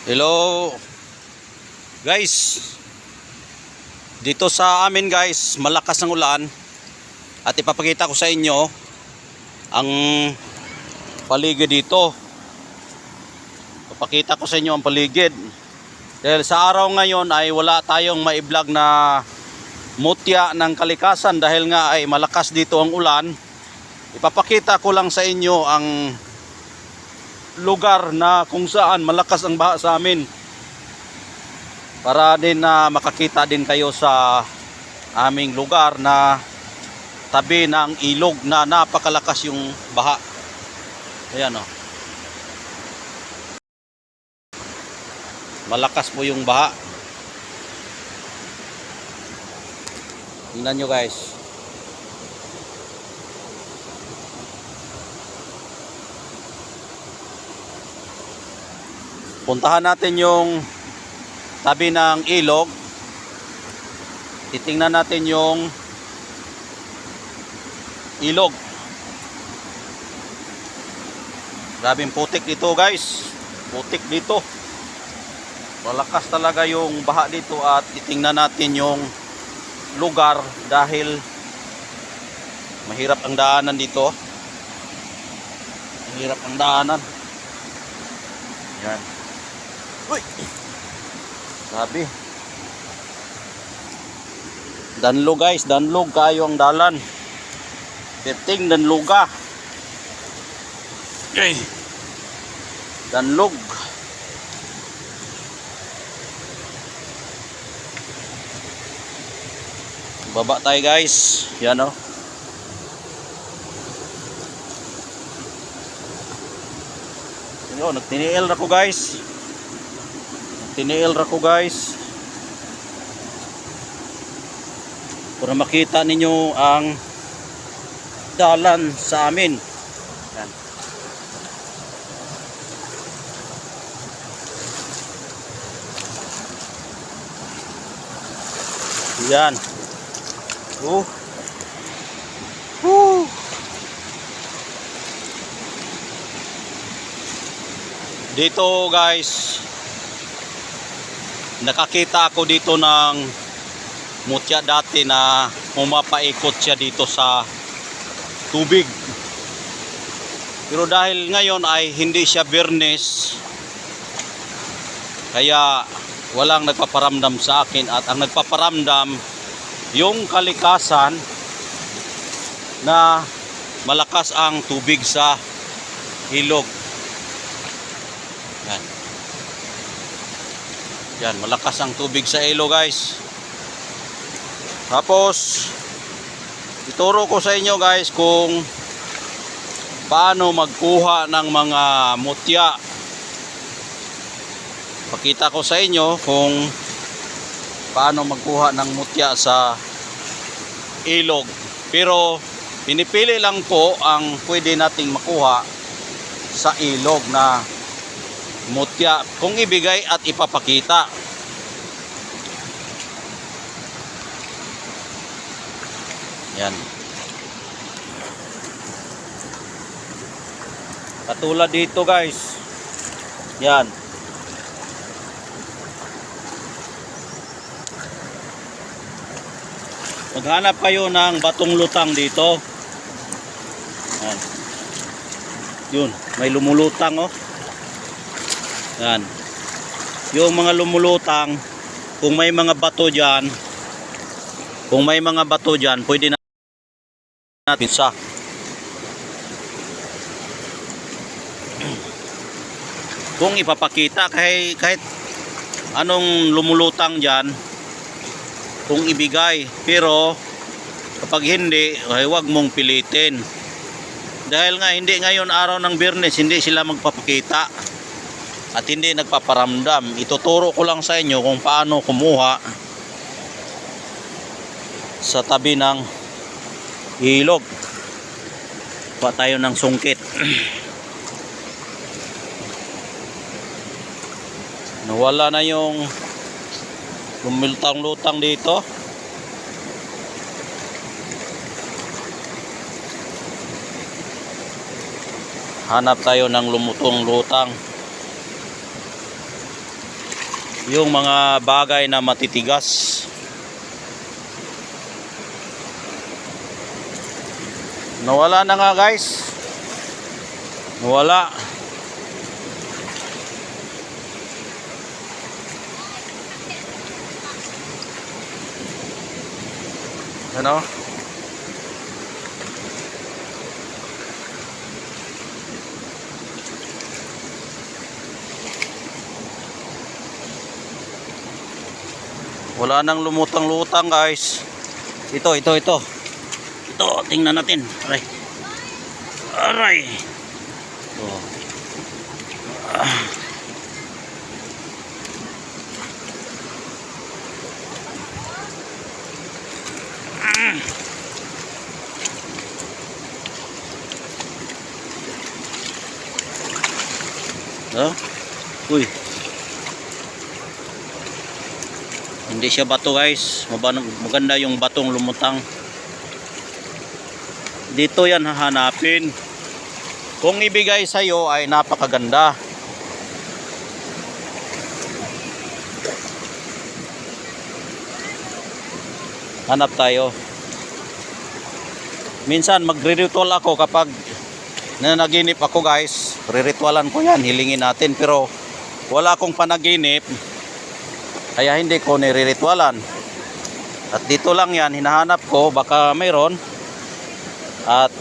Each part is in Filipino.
Hello guys, dito sa amin guys malakas ang ulan at ipapakita ko sa inyo ang paligid dito. Ipapakita ko sa inyo ang paligid dahil sa araw ngayon ay wala tayong mai-vlog na mutya ng kalikasan dahil nga ay malakas dito ang ulan. Ipapakita ko lang sa inyo ang lugar na kung saan malakas ang baha sa amin para din na makakita din kayo sa aming lugar na tabi ng ilog na napakalakas yung baha. Ayan o, malakas po yung baha. Tingnan nyo guys. Puntahan natin yung tabi ng ilog. Titingnan natin yung ilog. Grabing putik dito guys. Putik dito. Malakas talaga yung baha dito at titingnan natin yung lugar dahil mahirap ang daanan dito. Mahirap ang daanan. Yan. Uy! Sabi. Danlog guys, danlog kayo ang dalan. Perting danloga. Okay. Danlog. Baba tayo guys. Yan o. Yo, nagtiniil na ko guys. Tiniil ra ko guys para makita ninyo ang dalan sa amin. Yan. Yan. Dito guys nakakita ako dito ng mutya dati na pumapaikot siya dito sa tubig. Pero dahil ngayon ay hindi siya Biyernes, kaya walang nagpaparamdam sa akin at ang nagpaparamdam yung kalikasan na malakas ang tubig sa ilog. Yan. Yan, malakas ang tubig sa ilog guys. Tapos ituro ko sa inyo guys kung paano magkuha ng mga mutya. Pakita ko sa inyo kung paano magkuha ng mutya sa ilog. Pero pinipili lang po ang pwede nating makuha sa ilog na mutya kung ibigay at ipapakita. Yan. Katulad dito guys. Yan. Maghanap kayo ng batong lutang dito. Yan. Yun, may lumulutang oh. Yan. Yung mga lumulutang, kung may mga bato diyan, pwede natin sa. Kung ipapakita kahit anong lumulutang diyan, kung ibigay, pero kapag hindi, ay wag mong pilitin. Dahil nga hindi ngayon araw ng Biyernes, hindi sila magpapakita. At hindi nagpaparamdam. Ituturo ko lang sa inyo kung paano kumuha sa tabi ng ilog. Pa tayo ng sungkit. Nawala na yung lumilutang-lutang dito. Hanap tayo ng lumutong-lutang. yung mga bagay na matitigas. Nawala na nga guys. Nawala. Ano? Wala nang lumutang-lutang guys. Ito. Ito, tingnan natin. Aray. Aray. Oh. Uy. Hindi siya bato guys. Maganda yung batong lumutang. Dito yan hahanapin. Kung ibigay sa'yo ay napakaganda. Hanap tayo. Minsan magre-ritual ako kapag nanaginip ako guys. Re-ritualan ko yan. Hilingin natin. Pero wala akong panaginip. Kaya hindi ko nire-ritualan. At dito lang yan. Hinahanap ko. Baka mayroon. At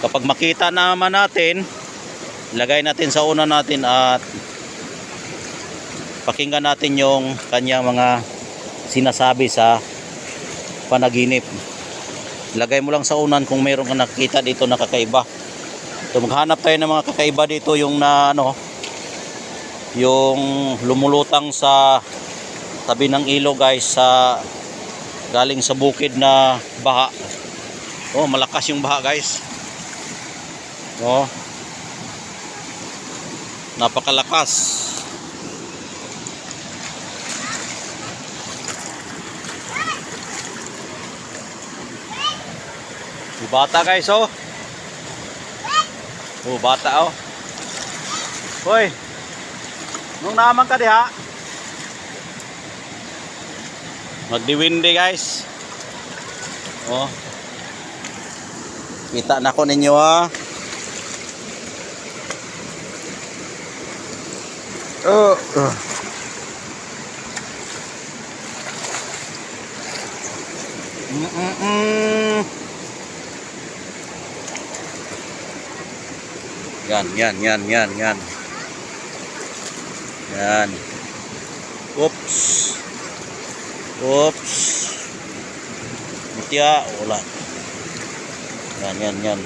kapag makita naman natin, ilagay natin sa una natin at pakinggan natin yung kanyang mga sinasabi sa panaginip. Ilagay mo lang sa unan kung mayroon kang nakita dito na kakaiba. So maghanap tayo ng mga kakaiba dito, yung na yung lumulutang sa tabi ng ilog guys, sa galing sa bukid na baha. Oh, malakas yung baha guys. Oh. Napakalakas. Yung bata guys, oh. Oh, bata oh. Hoy. Nung naman ka diha. Magdiwindi guys. Oh. Kita na ko ninyo ha. Yan. Yan. Oops. Mutya, wala. Yan.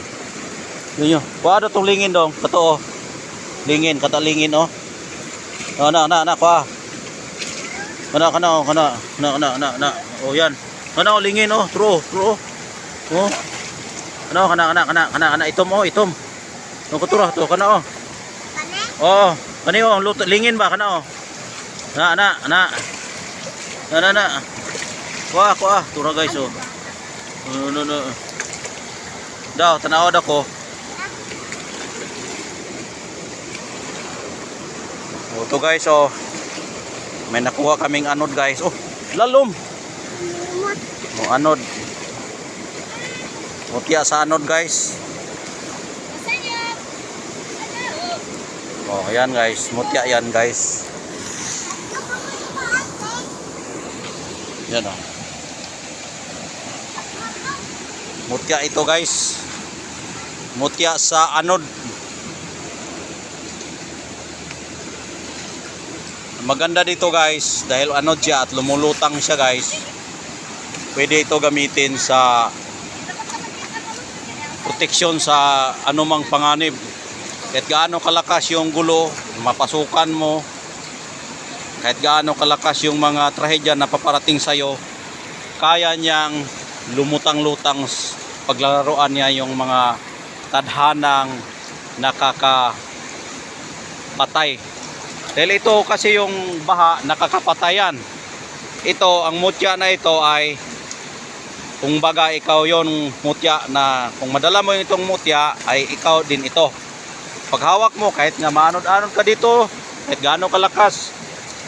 Yun. Kuha tong lingin dong. Kato oh. Lingin, katalingin oh. Na, kuha. Kana. Oh, yan. Kana lingin oh, true. Oh. Kana itom. No kutura to kana oh. Oh, kani oh, lingin ba kana oh. Na. Kuha, tura guys oh. No. Daw, tanaw ko. Oh, to guys oh. May nakuha kaming anod guys. Oh, lalom. Oh, anod. Mutya sa anod guys. Oh, ayan guys, mutya yan guys. Yan oh. Mutya ito guys. Mutya sa anod. Maganda dito guys dahil anod siya at lumulutang siya guys. Pwede ito gamitin sa proteksyon sa anumang panganib. Kahit gaano kalakas yung gulo, mapasukan mo. Kahit gaano kalakas yung mga trahedya na paparating sa'yo, kaya niyang lumutang-lutang, paglalaroan niya yung mga tadhanang nakakapatay. Dahil ito kasi yung baha, nakakapatayan. Ito, ang mutya na ito ay, kung baga ikaw yon mutya na, kung madala mo yung itong mutya, ay ikaw din ito. Pag hawak mo, kahit nga maanod-anod ka dito, kahit gaano kalakas,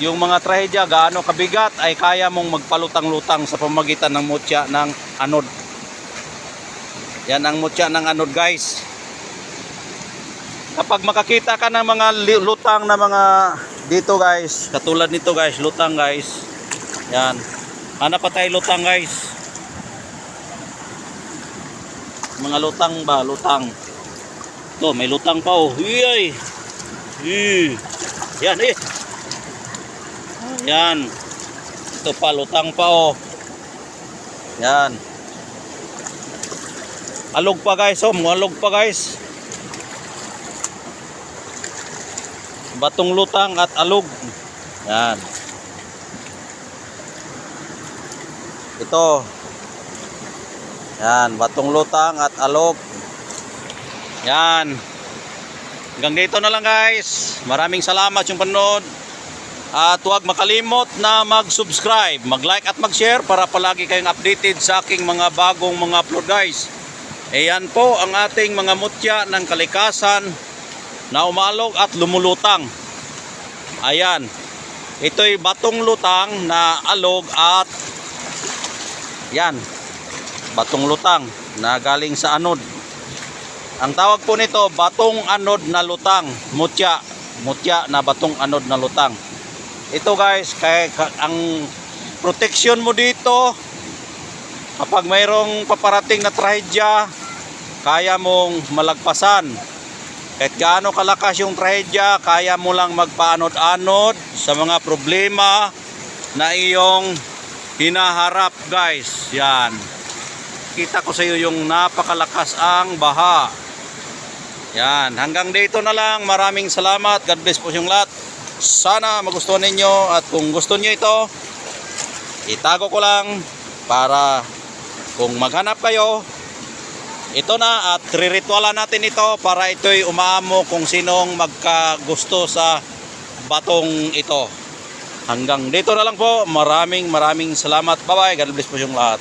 yung mga trahedya gaano kabigat ay kaya mong magpalutang-lutang sa pamamagitan ng mutya ng anod. Yan ang mutya ng anod, guys. Kapag makakita ka ng mga lutang na mga dito, guys, katulad nito, guys, lutang, guys. Yan. Hanap pa tayo lutang, guys. Mga lutang ba? Lutang. Ito, may lutang pa, oh. Uy! Yan, eh. Yan. Ito pa, lutang pa, oh. Yan. Alog pa, guys, oh. Alog pa, guys. Batong lutang at alog. Yan. Ito. Yan, batong lutang at alog. Yan. Hanggang dito na lang, guys. Maraming salamat yung panood. At huwag makalimot na mag-subscribe, mag-like at mag-share para palagi kayong updated sa aking mga bagong mga upload, guys. Ayan po ang ating mga mutya ng kalikasan na umalog at lumulutang. Ayan. Ito'y batong lutang na alog at yan. Batong lutang na galing sa anod. Ang tawag po nito, batong anod na lutang. Mutya. Mutya na batong anod na lutang. Ito, guys, ang protection mo dito, kapag mayroong paparating na trahedya, kaya mong malagpasan. Kahit gaano kalakas yung trahedya, kaya mo lang magpaanod-anod sa mga problema na iyong hinaharap, guys. Yan. Kita ko sa iyo yung napakalakas ang baha. Yan. Hanggang dito na lang. Maraming salamat. God bless po yung lahat. Sana magustuhan ninyo. At kung gusto niyo ito, itago ko lang para kung maghanap kayo, ito na, at riritualan natin ito para ito'y umaamo kung sinong magkagusto sa batong ito. Hanggang dito na lang po. Maraming salamat. Bye bye. God bless po yung lahat.